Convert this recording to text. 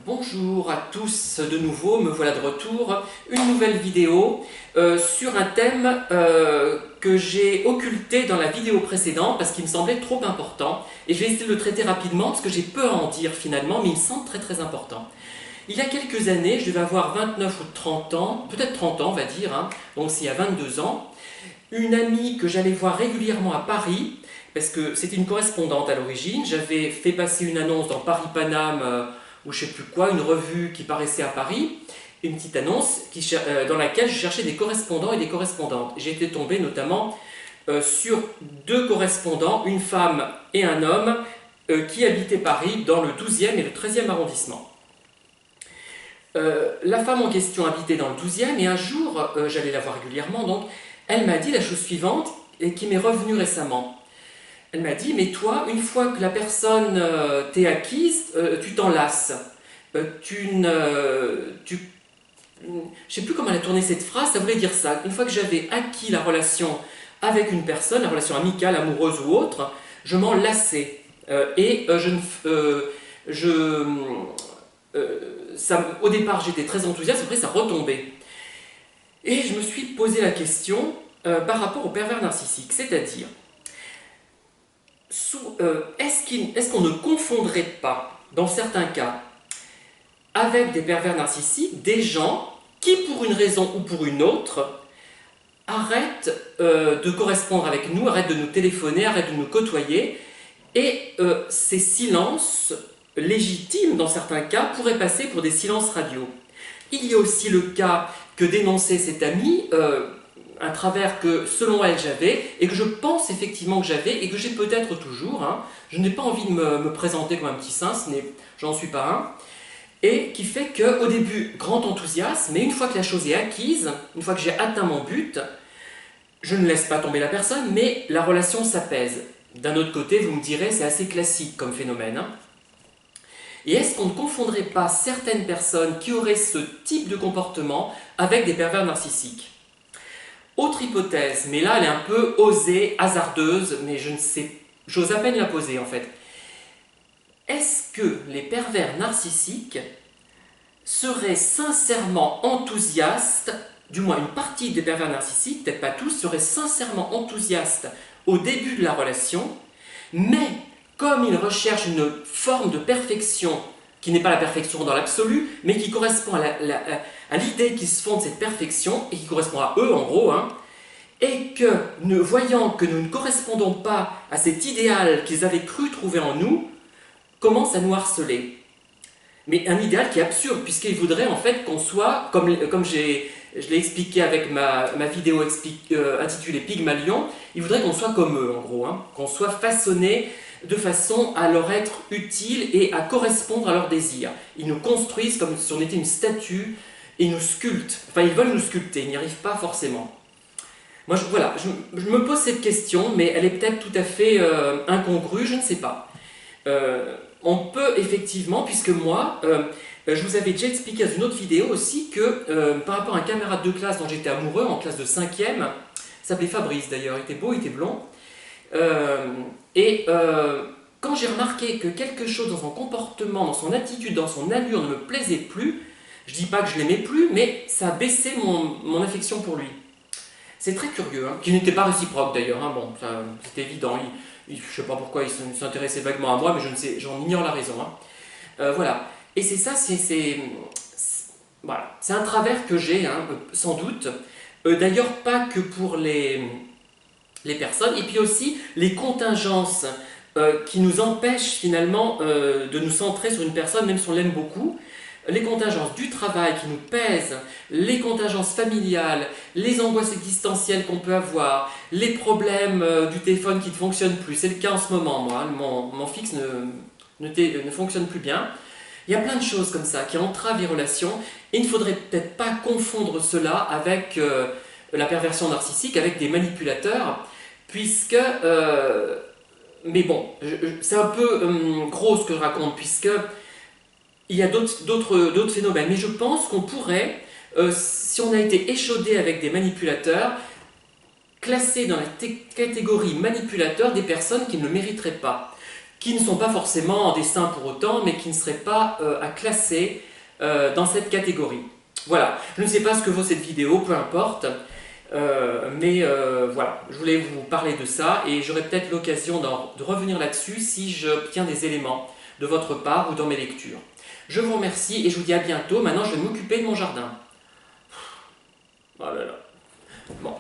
Bonjour à tous de nouveau, me voilà de retour, une nouvelle vidéo sur un thème que j'ai occulté dans la vidéo précédente parce qu'il me semblait trop important et je vais essayer de le traiter rapidement parce que j'ai peu à en dire finalement mais il me semble très important. Il y a quelques années, je devais avoir 29 ou 30 ans, peut-être 30 ans on va dire, hein, donc c'est il y a 22 ans, une amie que j'allais voir régulièrement à Paris parce que c'était une correspondante à l'origine, j'avais fait passer une annonce dans Paris-Paname ou je sais plus quoi, une revue qui paraissait à Paris, une petite annonce dans laquelle je cherchais des correspondants et des correspondantes. J'ai été tombé notamment sur deux correspondants, une femme et un homme, qui habitaient Paris dans le 12e et le 13e arrondissement. La femme en question habitait dans le 12e et un jour, j'allais la voir régulièrement, donc elle m'a dit la chose suivante et qui m'est revenue récemment. Elle m'a dit, mais toi, une fois que la personne t'est acquise, tu t'en lasses. Je sais plus comment elle a tourné cette phrase, ça voulait dire ça. Une fois que j'avais acquis la relation avec une personne, la relation amicale, amoureuse ou autre, je m'en lassais. Au départ, j'étais très enthousiaste, après ça retombait. Et je me suis posé la question par rapport au pervers narcissique, c'est-à-dire, est-ce qu'on ne confondrait pas, dans certains cas, avec des pervers narcissiques, des gens qui, pour une raison ou pour une autre, arrêtent de correspondre avec nous, arrêtent de nous téléphoner, arrêtent de nous côtoyer, et ces silences légitimes, dans certains cas, pourraient passer pour des silences radio. Il y a aussi le cas que dénonçait cette amie, un travers que, selon elle, j'avais, et que je pense effectivement que j'avais, et que j'ai peut-être toujours. Hein. Je n'ai pas envie de me présenter comme un petit saint, j'en suis pas un. Et qui fait qu'au début, grand enthousiasme, mais une fois que la chose est acquise, une fois que j'ai atteint mon but, je ne laisse pas tomber la personne, mais la relation s'apaise. D'un autre côté, vous me direz, c'est assez classique comme phénomène. Hein. Et est-ce qu'on ne confondrait pas certaines personnes qui auraient ce type de comportement avec des pervers narcissiques ? Autre hypothèse, mais là elle est un peu osée, hasardeuse, mais je ne sais, j'ose à peine la poser en fait. Est-ce que les pervers narcissiques seraient sincèrement enthousiastes, du moins une partie des pervers narcissiques, peut-être pas tous, seraient sincèrement enthousiastes au début de la relation, mais comme ils recherchent une forme de perfection qui n'est pas la perfection dans l'absolu, mais qui correspond à l'idée qu'ils se font de cette perfection, et qui correspond à eux en gros, hein, et que, voyant que nous ne correspondons pas à cet idéal qu'ils avaient cru trouver en nous, commencent à nous harceler. Mais un idéal qui est absurde, puisqu'ils voudraient en fait qu'on soit, comme je l'ai expliqué avec ma vidéo intitulée Pygmalion, ils voudraient qu'on soit comme eux en gros, hein, qu'on soit façonné de façon à leur être utile et à correspondre à leurs désirs. Ils nous construisent comme si on était une statue et ils nous sculptent. Enfin, ils veulent nous sculpter, ils n'y arrivent pas forcément. Moi, je me pose cette question, mais elle est peut-être tout à fait incongrue, je ne sais pas. On peut effectivement, puisque moi, je vous avais déjà expliqué dans une autre vidéo aussi que par rapport à un camarade de classe dont j'étais amoureux, en classe de 5e, s'appelait Fabrice d'ailleurs, il était beau, il était blond, quand j'ai remarqué que quelque chose dans son comportement, dans son attitude, dans son allure ne me plaisait plus, je dis pas que je l'aimais plus, mais ça a baissé mon affection pour lui. C'est très curieux, hein, qui n'était pas réciproque d'ailleurs, hein, bon, c'était évident, je ne sais pas pourquoi il s'intéressait vaguement à moi, mais j'en ignore la raison. Hein. Voilà, et c'est ça, voilà. C'est un travers que j'ai, hein, sans doute, d'ailleurs pas que pour les personnes, et puis aussi les contingences qui nous empêchent finalement de nous centrer sur une personne, même si on l'aime beaucoup, les contingences du travail qui nous pèsent, les contingences familiales, les angoisses existentielles qu'on peut avoir, les problèmes du téléphone qui ne fonctionne plus. C'est le cas en ce moment, moi, mon fixe ne fonctionne plus bien. Il y a plein de choses comme ça qui entravent les relations, et il ne faudrait peut-être pas confondre cela avec la perversion narcissique, avec des manipulateurs, puisque... mais bon, c'est un peu gros ce que je raconte, puisque il y a d'autres phénomènes. Mais je pense qu'on pourrait, si on a été échaudé avec des manipulateurs, classer dans la catégorie manipulateur des personnes qui ne le mériteraient pas. qui ne sont pas forcément des saints pour autant, mais qui ne seraient pas à classer dans cette catégorie. Voilà, je ne sais pas ce que vaut cette vidéo, peu importe, mais voilà, je voulais vous parler de ça et j'aurai peut-être l'occasion de revenir là-dessus si j'obtiens des éléments de votre part ou dans mes lectures. Je vous remercie et je vous dis à bientôt. Maintenant, je vais m'occuper de mon jardin. Oh là là. Bon.